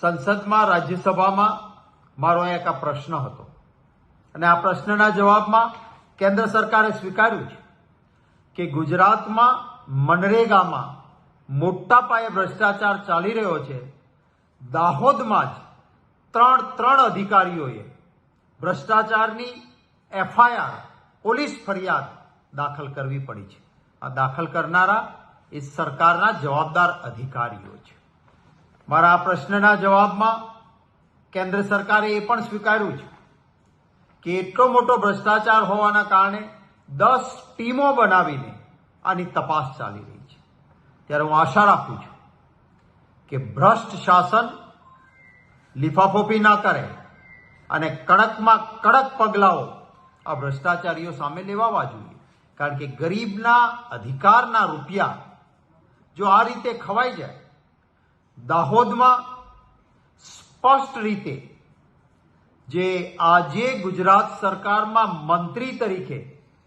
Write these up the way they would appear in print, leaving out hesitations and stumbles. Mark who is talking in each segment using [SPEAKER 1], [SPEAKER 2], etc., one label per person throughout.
[SPEAKER 1] સંસદમાં રાજ્યસભામાં મારો એક આ પ્રશ્ન હતો અને આ પ્રશ્નના જવાબમાં કેન્દ્ર સરકારે સ્વીકાર્યું છે કે ગુજરાતમાં મનરેગામાં મોટા પાયે ભ્રષ્ટાચાર ચાલી રહ્યો છે. દાહોદમાં જ ત્રણ અધિકારીઓએ ભ્રષ્ટાચારની એફઆઈઆર પોલીસ ફરિયાદ દાખલ કરવી પડી છે. આ દાખલ કરનારા એ સરકારના જવાબદાર અધિકારીઓ છે. મારા આ પ્રશ્નના જવાબમાં કેન્દ્ર સરકારે એ પણ સ્વીકાર્યું છે કે એટલો મોટો ભ્રષ્ટાચાર હોવાના કારણે 10 ટીમો બનાવીને આની તપાસ ચાલી રહી છે. ત્યારે હું આશા રાખું છું કે ભ્રષ્ટ શાસન લીફાફોફી ના કરે અને કડકમાં કડક પગલાઓ આ ભ્રષ્ટાચારીઓ સામે લેવાવા જોઈએ. કારણ કે ગરીબના અધિકારના રૂપિયા જો આ રીતે ખવાઈ જાય, દાહોદમાં સ્પષ્ટ રીતે જે આજે ગુજરાત સરકારમાં મંત્રી તરીકે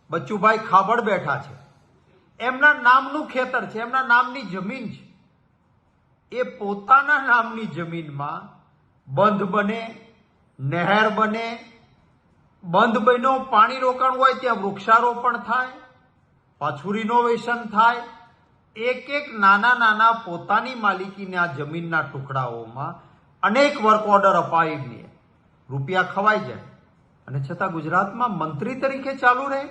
[SPEAKER 1] બચુભાઈ ખાબડ બેઠા છે, એમના નામનું ખેતર છે, એમના નામની જમીન છે. એ પોતાના નામની જમીનમાં બંધ બને, નહેર બને, બંધ બન્યો પાણી રોકાણ હોય ત્યાં વૃક્ષારોપણ થાય, પાછું રિનોવેશન થાય. એક નાના પોતાની માલિકીના જમીનના ટુકડાઓમાં અનેક વર્ક ઓર્ડર અપાવીને રૂપિયા ખવાઈ જાય અને છતાં ગુજરાતમાં મંત્રી તરીકે ચાલુ રહે.